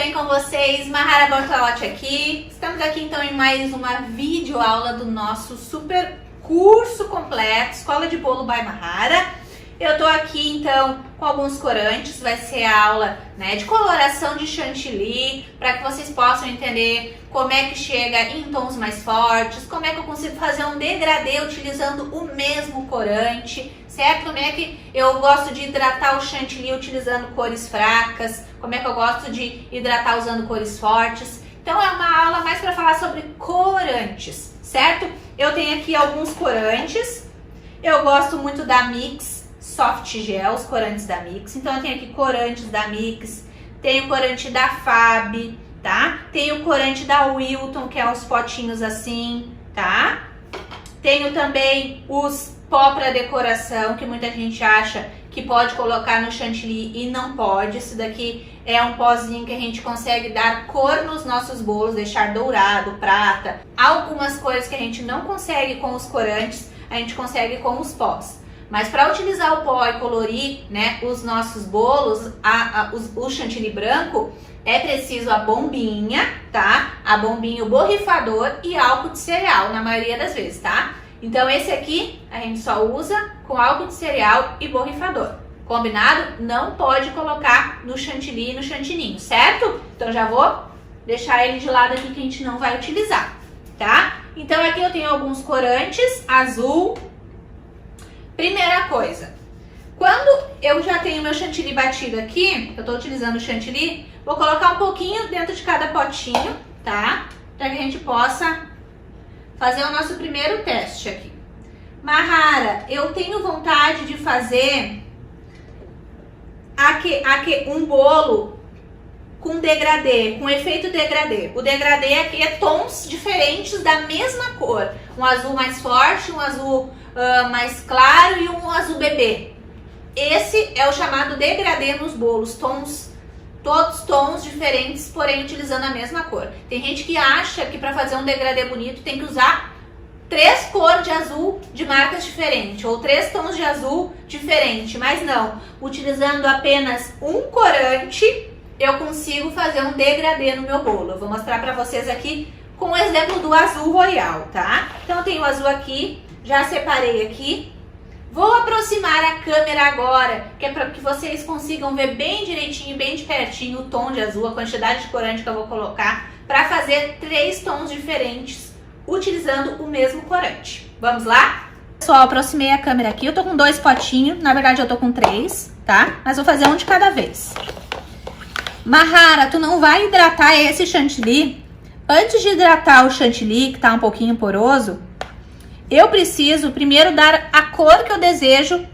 bem com vocês? Mahara Bortolotti aqui. Estamos aqui então em mais uma videoaula do nosso super curso completo, Escola de Bolo by Mahara. Eu tô aqui então com alguns corantes, vai ser a aula de coloração de chantilly, para que vocês possam entender como é que chega em tons mais fortes, como é que eu consigo fazer um degradê utilizando o mesmo corante, certo? Como é que eu gosto de hidratar o chantilly utilizando cores fracas, como é que eu gosto de hidratar usando cores fortes. Então é uma aula mais para falar sobre corantes, certo? Eu tenho aqui alguns corantes, eu gosto muito da Mix Soft Gel, os corantes da Mix. Então eu tenho aqui corantes da Mix, tenho corante da Fab, tá? Tenho corante da Wilton, que é os potinhos assim, tá? Tenho também os pó para decoração, que muita gente acha que pode colocar no chantilly e não pode. Isso daqui é um pozinho que a gente consegue dar cor nos nossos bolos, deixar dourado, prata. Algumas cores que a gente não consegue com os corantes, a gente consegue com os pós. Mas para utilizar o pó e colorir, os nossos bolos, o chantilly branco, é preciso a bombinha, tá? A bombinha, o borrifador e álcool de cereal, na maioria das vezes, tá? Então esse aqui a gente só usa com álcool de cereal e borrifador. Combinado? Não pode colocar no chantilly e no chantininho, certo? Então já vou deixar ele de lado aqui que a gente não vai utilizar, tá? Então aqui eu tenho alguns corantes, azul. Primeira coisa, quando eu já tenho meu chantilly batido aqui, eu tô utilizando o chantilly, vou colocar um pouquinho dentro de cada potinho, tá? Para que a gente possa fazer o nosso primeiro teste aqui. Mahara, eu tenho vontade de fazer um bolo com degradê, com efeito degradê. O degradê aqui é tons diferentes da mesma cor. Um azul mais forte, um azul mais claro e um azul bebê. Esse é o chamado degradê nos bolos, todos tons diferentes, porém utilizando a mesma cor. Tem gente que acha que para fazer um degradê bonito tem que usar 3 cores de azul de marcas diferentes, ou 3 tons de azul diferentes, mas não. Utilizando apenas um corante, eu consigo fazer um degradê no meu bolo. Eu vou mostrar para vocês aqui com o exemplo do azul royal, tá? Então eu tenho o azul aqui, já separei aqui. Vou aproximar a câmera agora, que é para que vocês consigam ver bem direitinho, bem de pertinho o tom de azul, a quantidade de corante que eu vou colocar para fazer 3 tons diferentes utilizando o mesmo corante. Vamos lá? Pessoal, aproximei a câmera aqui, eu tô com 2 potinhos, na verdade eu tô com 3, tá? Mas vou fazer um de cada vez. Mahara, tu não vai hidratar esse chantilly? Antes de hidratar o chantilly, que tá um pouquinho poroso, eu preciso primeiro dar a cor que eu desejo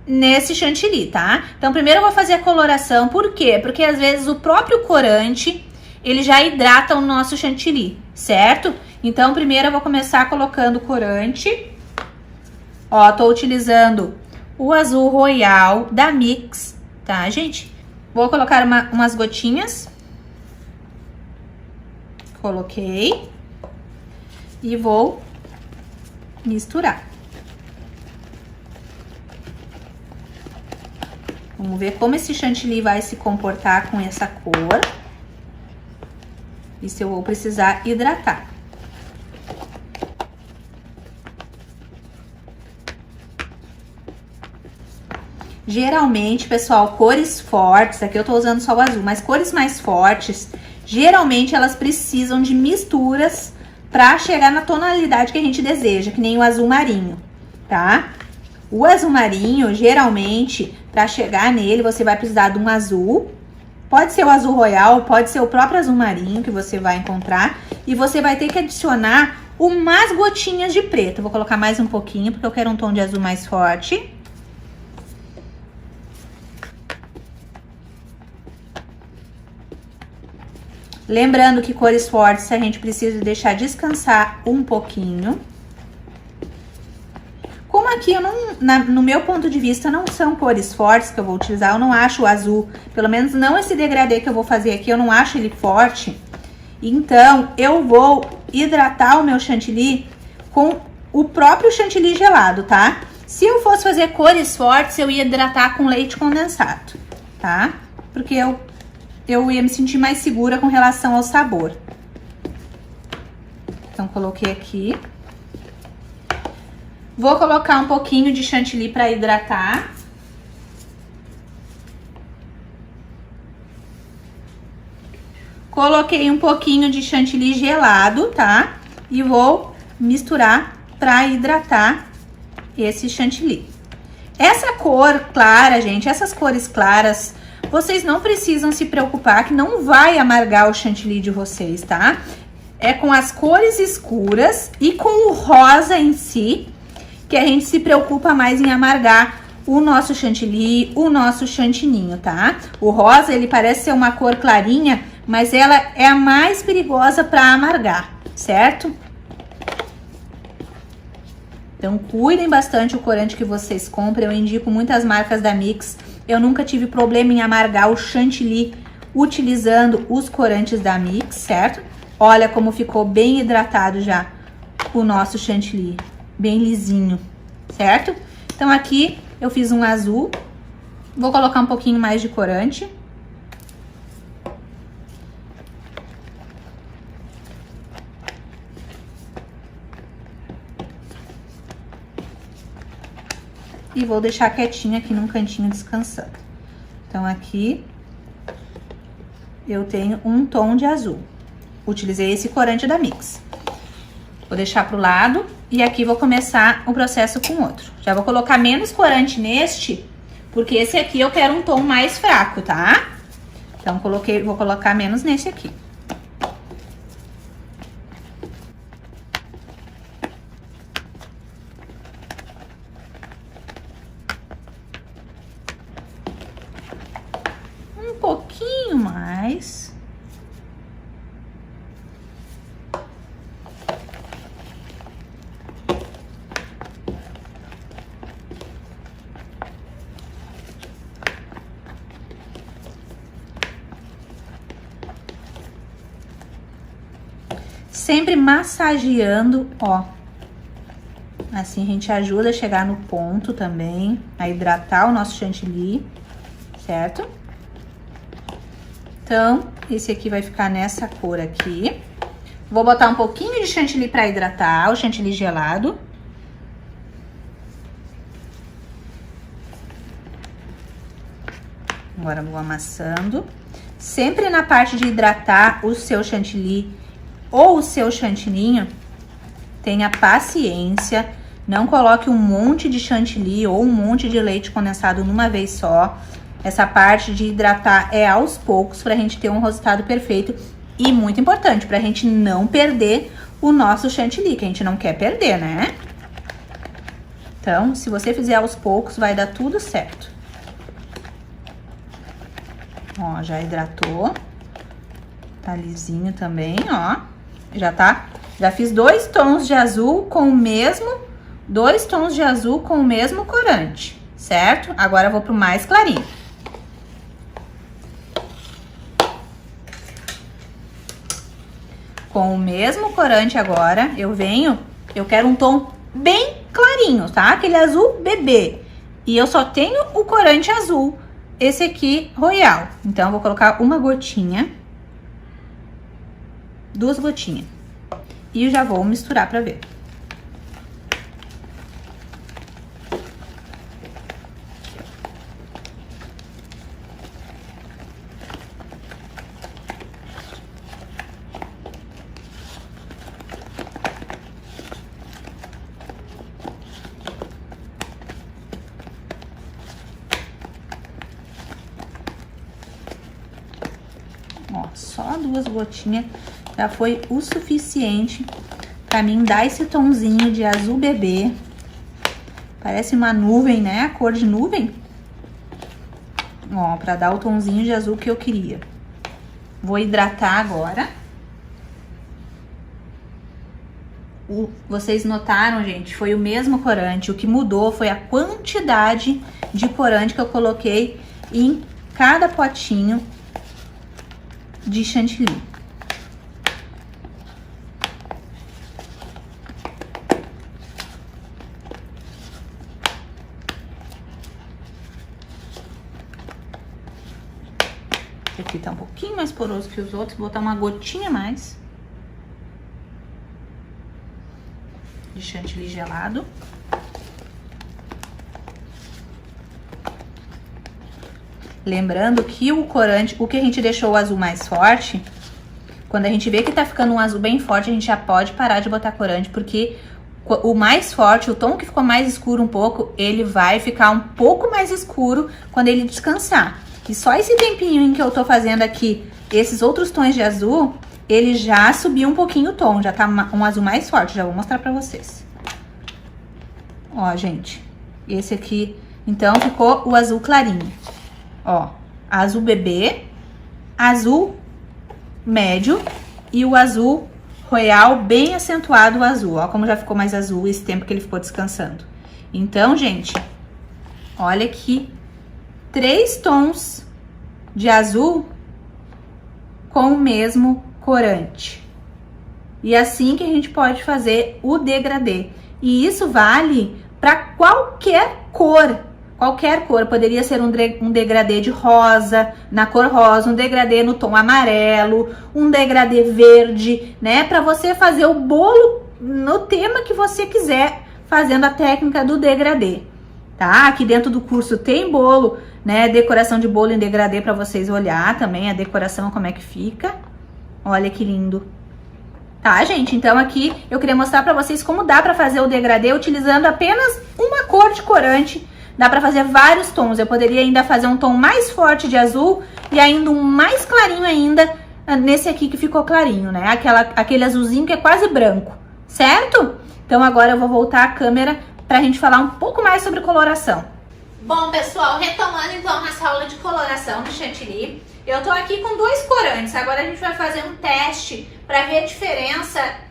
nesse chantilly, tá? Então, primeiro eu vou fazer a coloração. Por quê? Porque às vezes o próprio corante, ele já hidrata o nosso chantilly, certo? Então, primeiro eu vou começar colocando corante. Ó, tô utilizando o azul royal da Mix, tá, gente? Vou colocar umas gotinhas. Coloquei. E vou misturar. Vamos ver como esse chantilly vai se comportar com essa cor. E se eu vou precisar hidratar. Geralmente, pessoal, cores fortes, aqui eu tô usando só o azul, mas cores mais fortes, geralmente elas precisam de misturas para chegar na tonalidade que a gente deseja, que nem o azul marinho, tá? O azul marinho, geralmente, para chegar nele, você vai precisar de um azul. Pode ser o azul royal, pode ser o próprio azul marinho que você vai encontrar. E você vai ter que adicionar umas gotinhas de preto. Eu vou colocar mais um pouquinho, porque eu quero um tom de azul mais forte. Lembrando que cores fortes a gente precisa deixar descansar um pouquinho. Como aqui eu no meu ponto de vista não são cores fortes que eu vou utilizar, eu não acho o azul, pelo menos não esse degradê que eu vou fazer aqui, eu não acho ele forte. Então eu vou hidratar o meu chantilly com o próprio chantilly gelado, tá? Se eu fosse fazer cores fortes, eu ia hidratar com leite condensado, tá? Porque eu eu ia me sentir mais segura com relação ao sabor. Então, coloquei aqui. Vou colocar um pouquinho de chantilly para hidratar. Coloquei um pouquinho de chantilly gelado, tá? E vou misturar para hidratar esse chantilly. Essa cor clara, gente, essas cores claras, vocês não precisam se preocupar que não vai amargar o chantilly de vocês, tá? É com as cores escuras e com o rosa em si que a gente se preocupa mais em amargar o nosso chantilly, o nosso chantininho, tá? O rosa, ele parece ser uma cor clarinha, mas ela é a mais perigosa para amargar, certo? Então, cuidem bastante o corante que vocês comprem. Eu indico muitas marcas da Mix. Eu nunca tive problema em amargar o chantilly utilizando os corantes da Mix, certo? Olha como ficou bem hidratado já o nosso chantilly, bem lisinho, certo? Então, aqui eu fiz um azul. Vou colocar um pouquinho mais de corante. E vou deixar quietinho aqui num cantinho descansando. Então, aqui eu tenho um tom de azul. Utilizei esse corante da Mix. Vou deixar pro lado e aqui vou começar o processo com outro. Já vou colocar menos corante neste, porque esse aqui eu quero um tom mais fraco, tá? Então, vou colocar menos nesse aqui. Pouquinho mais. Sempre massageando, ó. Assim a gente ajuda a chegar no ponto também, a hidratar o nosso chantilly, certo? Então, esse aqui vai ficar nessa cor aqui. Vou botar um pouquinho de chantilly para hidratar, o chantilly gelado. Agora vou amassando. Sempre na parte de hidratar o seu chantilly ou o seu chantininho, tenha paciência. Não coloque um monte de chantilly ou um monte de leite condensado numa vez só. Essa parte de hidratar é aos poucos pra gente ter um resultado perfeito e muito importante, pra gente não perder o nosso chantilly, que a gente não quer perder, né? Então, se você fizer aos poucos, vai dar tudo certo. Ó, já hidratou. Tá lisinho também, ó. Já fiz 2 tons de azul com o mesmo, 2 tons de azul com o mesmo corante, certo? Agora eu vou pro mais clarinho. Com o mesmo corante agora, eu quero um tom bem clarinho, tá? Aquele azul bebê. E eu só tenho o corante azul, esse aqui, Royal. Então, eu vou colocar uma gotinha, 2 gotinhas. E eu já vou misturar pra ver. Ó, só 2 gotinhas já foi o suficiente pra mim dar esse tomzinho de azul bebê. Parece uma nuvem, né? A cor de nuvem. Ó, pra dar o tomzinho de azul que eu queria. Vou hidratar agora. Vocês notaram, gente? Foi o mesmo corante. O que mudou foi a quantidade de corante que eu coloquei em cada potinho de chantilly. Aqui tá um pouquinho pouquinho mais poroso que os outros, vou botar uma gotinha a mais de chantilly gelado. Lembrando que o corante, o que a gente deixou o azul mais forte, quando a gente vê que tá ficando um azul bem forte, a gente já pode parar de botar corante, porque o mais forte, o tom que ficou mais escuro um pouco, ele vai ficar um pouco mais escuro quando ele descansar. E só esse tempinho em que eu tô fazendo aqui esses outros tons de azul, ele já subiu um pouquinho o tom, já tá um azul mais forte, já vou mostrar pra vocês. Ó, gente, esse aqui, então, ficou o azul clarinho. Ó, azul bebê, azul médio e o azul royal bem acentuado o azul. Ó como já ficou mais azul esse tempo que ele ficou descansando. Então, gente, olha aqui, 3 tons de azul com o mesmo corante. E assim que a gente pode fazer o degradê. E isso vale para qualquer cor. Qualquer cor, poderia ser um degradê de rosa, na cor rosa, um degradê no tom amarelo, um degradê verde, né? Para você fazer o bolo no tema que você quiser, fazendo a técnica do degradê, tá? Aqui dentro do curso tem bolo, né? Decoração de bolo em degradê para vocês olhar também, a decoração como é que fica. Olha que lindo. Tá, gente? Então aqui eu queria mostrar para vocês como dá para fazer o degradê utilizando apenas uma cor de corante. Dá pra fazer vários tons. Eu poderia ainda fazer um tom mais forte de azul e ainda um mais clarinho ainda nesse aqui que ficou clarinho, né? Aquele azulzinho que é quase branco, certo? Então agora eu vou voltar a câmera pra gente falar um pouco mais sobre coloração. Bom, pessoal, retomando então nossa aula de coloração do chantilly, eu tô aqui com 2 corantes. Agora a gente vai fazer um teste pra ver a diferença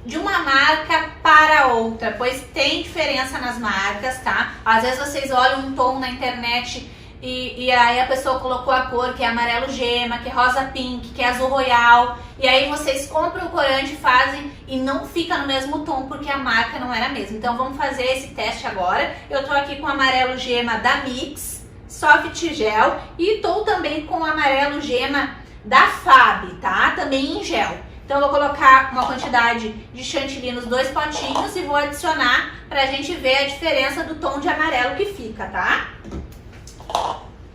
de uma marca para outra, pois tem diferença nas marcas, tá? Às vezes vocês olham um tom na internet e aí a pessoa colocou a cor que é amarelo gema, que é rosa pink, que é azul royal, e aí vocês compram o corante, fazem e não fica no mesmo tom porque a marca não era a mesma. Então vamos fazer esse teste agora. Eu tô aqui com o amarelo gema da Mix Soft Gel e tô também com o amarelo gema da Fab, tá? Também em gel. Então eu vou colocar uma quantidade de chantilly nos 2 potinhos e vou adicionar pra gente ver a diferença do tom de amarelo que fica, tá?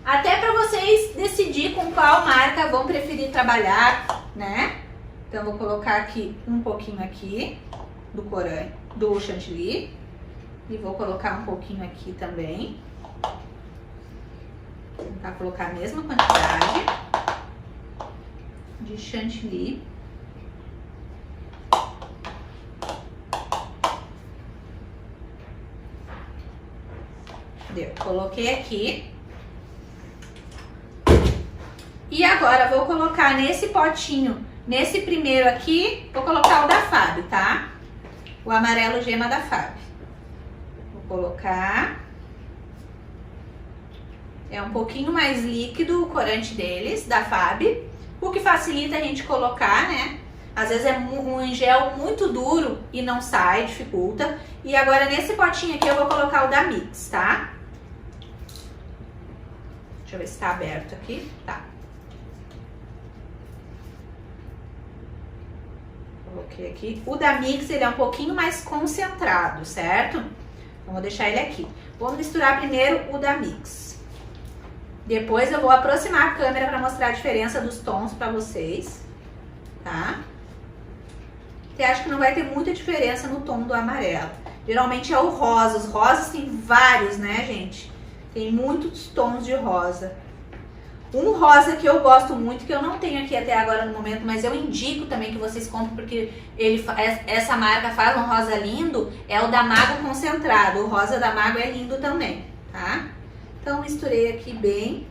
Até pra vocês decidir com qual marca vão preferir trabalhar, né? Então eu vou colocar aqui um pouquinho aqui do corante, do chantilly. E vou colocar um pouquinho aqui também. Vou tentar colocar a mesma quantidade de chantilly. Deu. Coloquei aqui. E agora vou colocar nesse potinho, nesse primeiro aqui, vou colocar o da Fab, tá? O amarelo gema da Fab. Vou colocar. É um pouquinho mais líquido o corante deles, da Fab. O que facilita a gente colocar, né? Às vezes é um gel muito duro e não sai, dificulta. E agora nesse potinho aqui eu vou colocar o da Mix, tá? Deixa eu ver se tá aberto aqui. Tá. Coloquei aqui. O da Mix, ele é um pouquinho mais concentrado, certo? Então, vou deixar ele aqui. Vou misturar primeiro o da Mix. Depois eu vou aproximar a câmera para mostrar a diferença dos tons para vocês, tá? Você acha que não vai ter muita diferença no tom do amarelo. Geralmente é o rosa. Os rosas tem vários, né, gente? Tem muitos tons de rosa. Um rosa que eu gosto muito, que eu não tenho aqui até agora no momento, mas eu indico também que vocês comprem, porque essa marca faz um rosa lindo, é o da Mago concentrado. O rosa da Mago é lindo também, tá? Então misturei aqui bem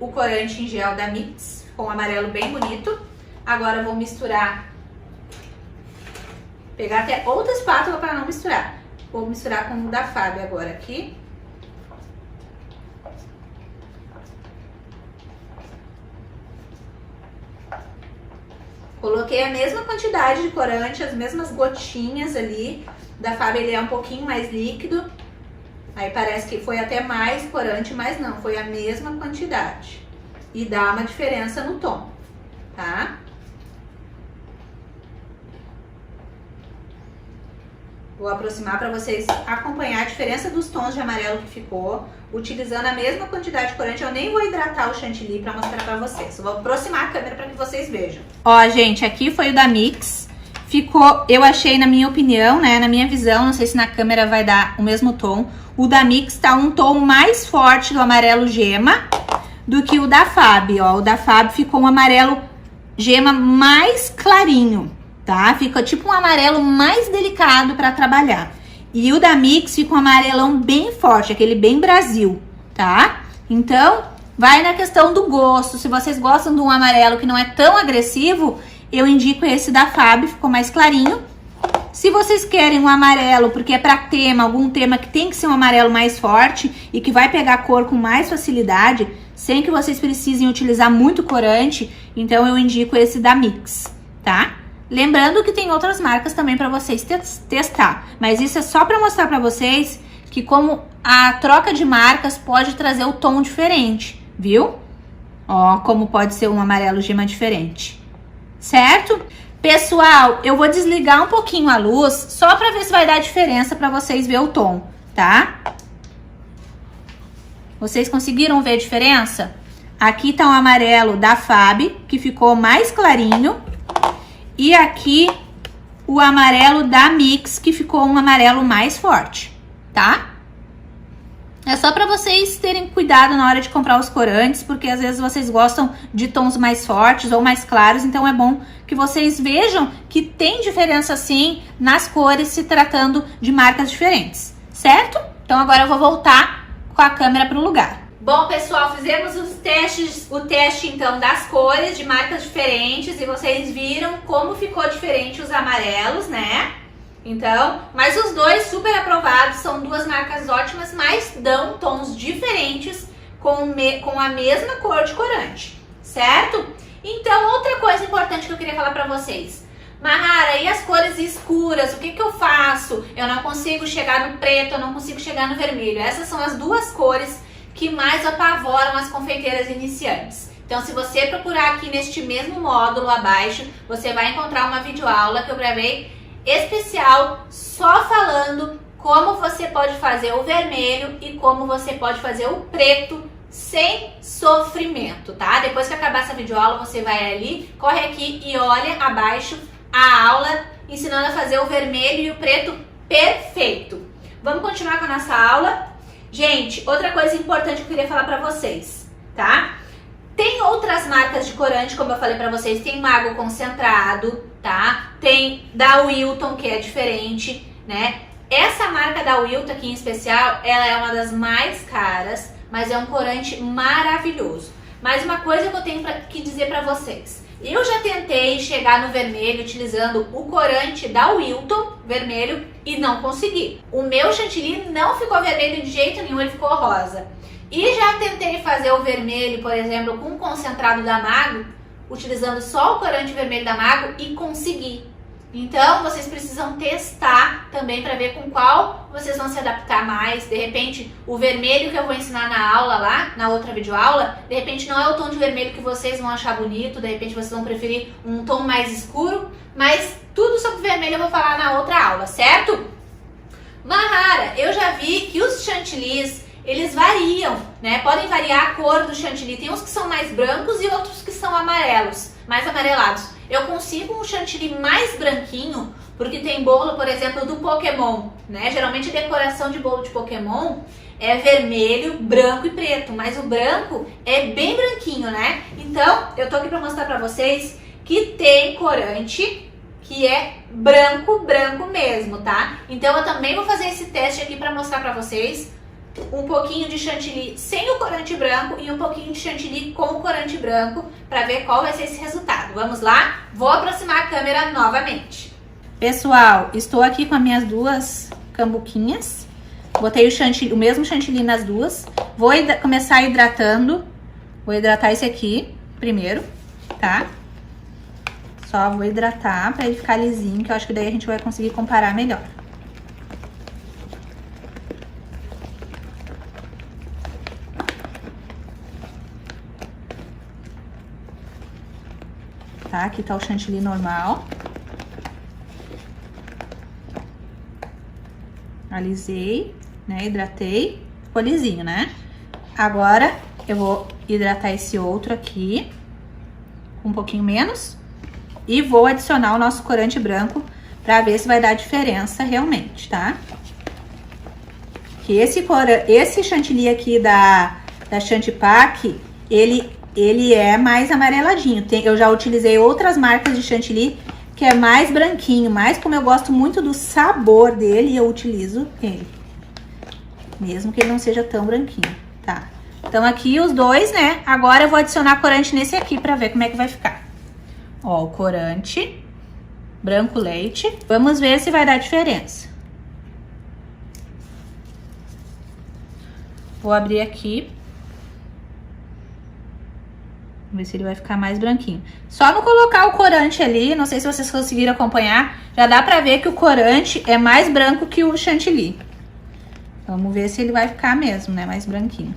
o corante em gel da Mix, com o amarelo bem bonito. Agora eu vou misturar, pegar até outra espátula para não misturar. Vou misturar com o da Fab agora aqui. Coloquei a mesma quantidade de corante, as mesmas gotinhas ali. Da Fab ele é um pouquinho mais líquido. Aí parece que foi até mais corante, mas não, foi a mesma quantidade. e dá uma diferença no tom, tá? Vou aproximar para vocês acompanhar a diferença dos tons de amarelo que ficou, utilizando a mesma quantidade de corante. Eu nem vou hidratar o chantilly para mostrar para vocês. Eu vou aproximar a câmera para que vocês vejam. Ó, gente, aqui foi o da Mix. Ficou, eu achei, na minha opinião, né, na minha visão, não sei se na câmera vai dar o mesmo tom. O da Mix tá um tom mais forte do amarelo gema do que o da Fab, ó. O da Fab ficou um amarelo gema mais clarinho, tá? Fica tipo um amarelo mais delicado para trabalhar. E o da Mix fica um amarelão bem forte, aquele bem Brasil, tá? Então, vai na questão do gosto. Se vocês gostam de um amarelo que não é tão agressivo, eu indico esse da Fab, ficou mais clarinho. Se vocês querem um amarelo, porque é para tema, algum tema que tem que ser um amarelo mais forte e que vai pegar a cor com mais facilidade, sem que vocês precisem utilizar muito corante, então eu indico esse da Mix, tá? Lembrando que tem outras marcas também para vocês testar, mas isso é só para mostrar para vocês que como a troca de marcas pode trazer o tom diferente, viu? Ó, como pode ser um amarelo gema diferente, certo? Pessoal, eu vou desligar um pouquinho a luz só para ver se vai dar diferença para vocês ver o tom, tá? Vocês conseguiram ver a diferença? Aqui tá um amarelo da Fab, que ficou mais clarinho. E aqui o amarelo da Mix, que ficou um amarelo mais forte, tá? É só pra vocês terem cuidado na hora de comprar os corantes, porque às vezes vocês gostam de tons mais fortes ou mais claros, então é bom que vocês vejam que tem diferença sim nas cores, se tratando de marcas diferentes, certo? Então agora eu vou voltar com a câmera pro lugar. Bom, pessoal, fizemos o teste então das cores de marcas diferentes e vocês viram como ficou diferente os amarelos, né? Então, mas os dois super aprovados, são duas marcas ótimas, mas dão tons diferentes com a mesma cor de corante, certo? Então, outra coisa importante que eu queria falar pra vocês. Mahara, e as cores escuras? O que que eu faço? Eu não consigo chegar no preto, eu não consigo chegar no vermelho. Essas são as duas cores que mais apavoram as confeiteiras iniciantes. Então, se você procurar aqui neste mesmo módulo abaixo, você vai encontrar uma videoaula que eu gravei especial só falando como você pode fazer o vermelho e como você pode fazer o preto sem sofrimento, tá? Depois que acabar essa videoaula, você vai ali, corre aqui e olha abaixo a aula ensinando a fazer o vermelho e o preto perfeito. Vamos continuar com a nossa aula? Gente, outra coisa importante que eu queria falar pra vocês, tá? Tem outras marcas de corante, como eu falei pra vocês, tem Mago Concentrado, tá? Tem da Wilton, que é diferente, né? Essa marca da Wilton aqui em especial, ela é uma das mais caras, mas é um corante maravilhoso. Mas uma coisa que eu tenho que dizer pra vocês, eu já tentei chegar no vermelho utilizando o corante da Wilton, vermelho, e não consegui. O meu chantilly não ficou vermelho de jeito nenhum, ele ficou rosa. E já tentei fazer o vermelho, por exemplo, com o concentrado da Mago, utilizando só o corante vermelho da Mago e consegui. Então, vocês precisam testar também para ver com qual vocês vão se adaptar mais. De repente, o vermelho que eu vou ensinar na aula lá, na outra videoaula, de repente não é o tom de vermelho que vocês vão achar bonito, de repente vocês vão preferir um tom mais escuro, mas tudo sobre vermelho eu vou falar na outra aula, certo? Mahara, eu já vi que os chantillies, eles variam, né? Podem variar a cor do chantilly. Tem uns que são mais brancos e outros que são amarelos, mais amarelados. Eu consigo um chantilly mais branquinho, porque tem bolo, por exemplo, do Pokémon, né? Geralmente a decoração de bolo de Pokémon é vermelho, branco e preto, mas o branco é bem branquinho, né? Então, eu tô aqui pra mostrar pra vocês que tem corante que é branco, branco mesmo, tá? Então, eu também vou fazer esse teste aqui pra mostrar pra vocês um pouquinho de chantilly sem o corante branco e um pouquinho de chantilly com o corante branco para ver qual vai ser esse resultado. Vamos lá? Vou aproximar a câmera novamente. Pessoal, estou aqui com as minhas duas cambuquinhas. Botei o mesmo chantilly nas duas. Vou começar hidratando. Vou hidratar esse aqui primeiro, tá? Só vou hidratar para ele ficar lisinho, que eu acho que daí a gente vai conseguir comparar melhor. tá? Aqui tá o chantilly normal. Alisei, né? Hidratei. Ficou lisinho, né? Agora, eu vou hidratar esse outro aqui. Um pouquinho menos. E vou adicionar o nosso corante branco pra ver se vai dar diferença realmente, tá? Que esse chantilly aqui da Chantipac, ele é mais amareladinho. Eu já utilizei outras marcas de chantilly que é mais branquinho, mas como eu gosto muito do sabor dele, eu utilizo ele. Mesmo que ele não seja tão branquinho, tá? Então aqui os dois, né? Agora eu vou adicionar corante nesse aqui pra ver como é que vai ficar. Ó, o corante branco leite. Vamos ver se vai dar diferença. Vou abrir aqui. Vamos ver se ele vai ficar mais branquinho. Só no colocar o corante ali, não sei se vocês conseguiram acompanhar, já dá pra ver que o corante é mais branco que o chantilly. Vamos ver se ele vai ficar mesmo, né? Mais branquinho.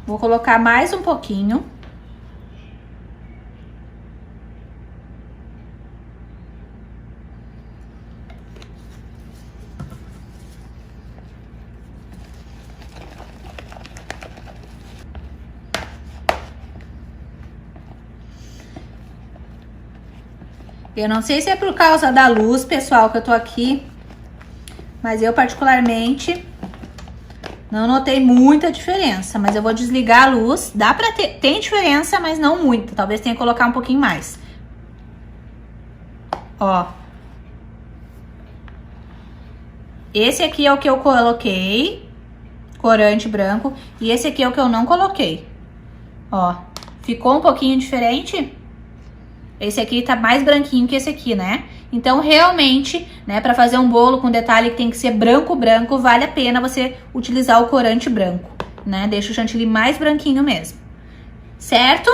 Vou colocar mais um pouquinho. Eu não sei se é por causa da luz, pessoal, que eu tô aqui, mas eu particularmente não notei muita diferença, mas eu vou desligar a luz. Dá pra ter, tem diferença, mas não muito. Talvez tenha que colocar um pouquinho mais. Ó. Esse aqui é o que eu coloquei, corante branco, e esse aqui é o que eu não coloquei. Ó, ficou um pouquinho diferente? Esse aqui tá mais branquinho que esse aqui, né? Então, realmente, né, pra fazer um bolo com detalhe que tem que ser branco, vale a pena você utilizar o corante branco, né? Deixa o chantilly mais branquinho mesmo. Certo?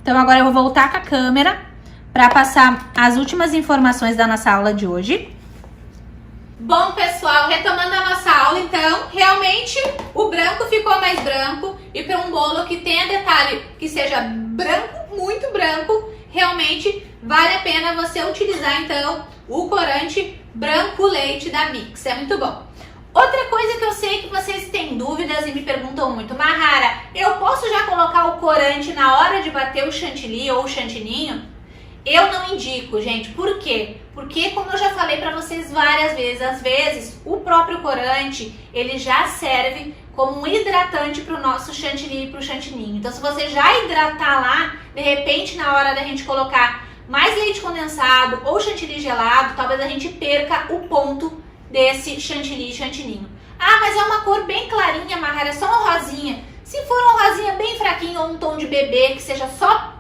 Então, agora eu vou voltar com a câmera pra passar as últimas informações da nossa aula de hoje. Bom, pessoal, retomando a nossa aula, então, realmente o branco ficou mais branco. E para um bolo que tenha detalhe que seja branco, muito branco, realmente vale a pena você utilizar, então, o corante branco leite da Mix. É muito bom. Outra coisa que eu sei que vocês têm dúvidas e me perguntam muito: Mahara, eu posso já colocar o corante na hora de bater o chantilly ou o chantininho? Eu não indico, gente. Por quê? Porque, como eu já falei pra vocês várias vezes, às vezes o próprio corante, ele já serve como um hidratante pro nosso chantilly e pro chantininho. Então, se você já hidratar lá, de repente, na hora da gente colocar mais leite condensado ou chantilly gelado, talvez a gente perca o ponto desse chantilly e chantininho. Ah, mas é uma cor bem clarinha, Mahara, é só uma rosinha. Se for uma rosinha bem fraquinha ou um tom de bebê, que seja só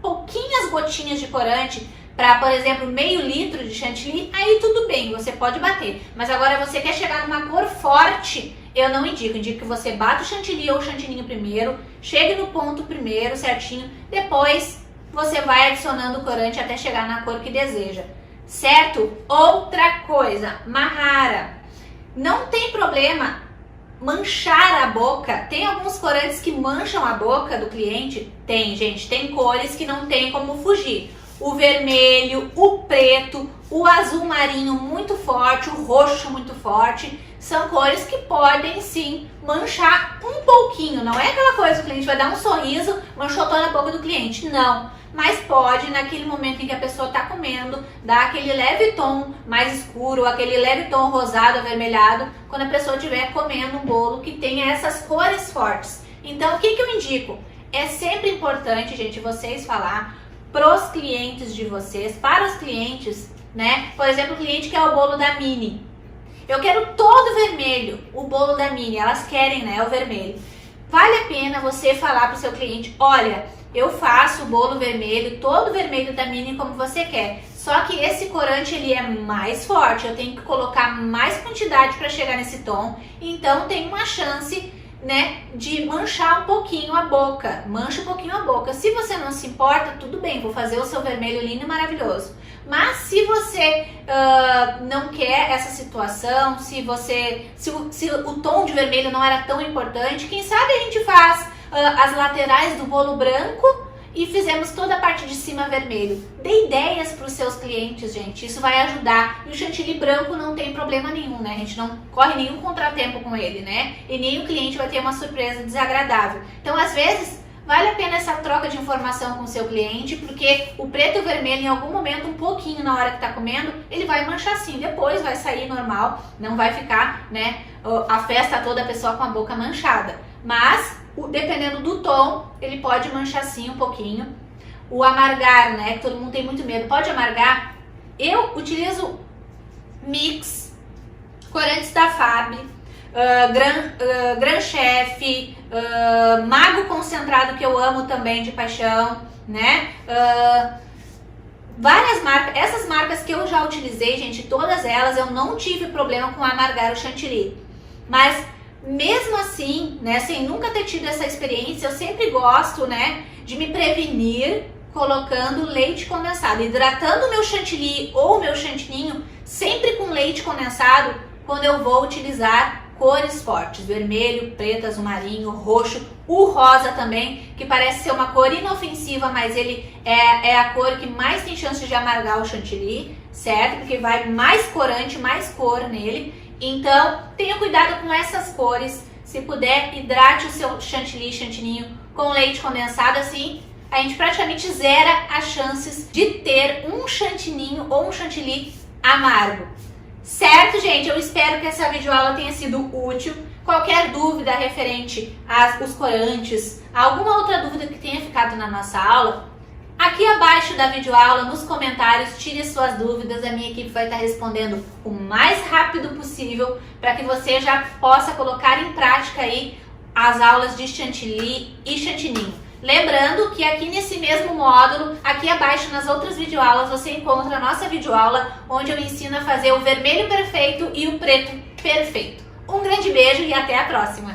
pouquinhas gotinhas de corante, para, por exemplo, meio litro de chantilly, aí tudo bem, você pode bater. Mas agora você quer chegar numa cor forte, eu não indico. Indico que você bata o chantilly ou o chantininho primeiro, chegue no ponto primeiro, certinho, depois você vai adicionando o corante até chegar na cor que deseja. Certo? Outra coisa, Mahara, não tem problema manchar a boca. Tem alguns corantes que mancham a boca do cliente? Tem, gente. Tem cores que não tem como fugir. O vermelho, o preto, o azul marinho muito forte, o roxo muito forte, são cores que podem sim manchar um pouquinho. Não é aquela coisa que o cliente vai dar um sorriso, manchou toda a boca do cliente, não. Mas pode, naquele momento em que a pessoa está comendo, dar aquele leve tom mais escuro, aquele leve tom rosado, avermelhado, quando a pessoa estiver comendo um bolo que tenha essas cores fortes. Então, o que eu indico? É sempre importante, gente, vocês falar pros clientes de vocês, para os clientes, né? Por exemplo, o cliente quer o bolo da Mini. Eu quero todo vermelho, o bolo da Mini, elas querem, né, o vermelho. Vale a pena você falar pro seu cliente: olha, eu faço o bolo vermelho, todo vermelho da Mini como você quer. Só que esse corante, ele é mais forte, eu tenho que colocar mais quantidade para chegar nesse tom. Então tem uma chance né, de manchar um pouquinho a boca. Mancha um pouquinho a boca. Se você não se importa, tudo bem, vou fazer o seu vermelho lindo e maravilhoso. Mas se você não quer essa situação, se o tom de vermelho não era tão importante, quem sabe a gente faz as laterais do bolo branco e fizemos toda a parte de cima vermelho. Dê ideias para os seus clientes, gente. Isso vai ajudar. E o chantilly branco não tem problema nenhum, né? A gente não corre nenhum contratempo com ele, né? E nem o cliente vai ter uma surpresa desagradável. Então, às vezes, vale a pena essa troca de informação com o seu cliente, porque o preto e o vermelho, em algum momento, um pouquinho na hora que tá comendo, ele vai manchar sim. Depois vai sair normal, não vai ficar, né, a festa toda a pessoa com a boca manchada. Mas, dependendo do tom, ele pode manchar sim um pouquinho. O amargar, né, que todo mundo tem muito medo, pode amargar. Eu utilizo mix, corantes da Fab, Gran Chef, Mago Concentrado, que eu amo também de paixão, né? Várias marcas, essas marcas que eu já utilizei, gente, todas elas eu não tive problema com amargar o chantilly. Mas mesmo assim, né, sem nunca ter tido essa experiência, eu sempre gosto, né, de me prevenir colocando leite condensado, hidratando o meu chantilly ou o meu chantininho sempre com leite condensado quando eu vou utilizar cores fortes, vermelho, preto, azul marinho, roxo, o rosa também, que parece ser uma cor inofensiva, mas ele é a cor que mais tem chance de amargar o chantilly, certo? Porque vai mais corante, mais cor nele. Então, tenha cuidado com essas cores. Se puder, hidrate o seu chantilly, chantininho com leite condensado, assim a gente praticamente zera as chances de ter um chantininho ou um chantilly amargo. Certo, gente? Eu espero que essa videoaula tenha sido útil. Qualquer dúvida referente aos corantes, alguma outra dúvida que tenha ficado na nossa aula, aqui abaixo da videoaula, nos comentários, tire suas dúvidas. A minha equipe vai estar respondendo o mais rápido possível para que você já possa colocar em prática aí as aulas de chantilly e chantininho. Lembrando que aqui nesse mesmo módulo, aqui abaixo nas outras videoaulas, você encontra a nossa videoaula, onde eu ensino a fazer o vermelho perfeito e o preto perfeito. Um grande beijo e até a próxima!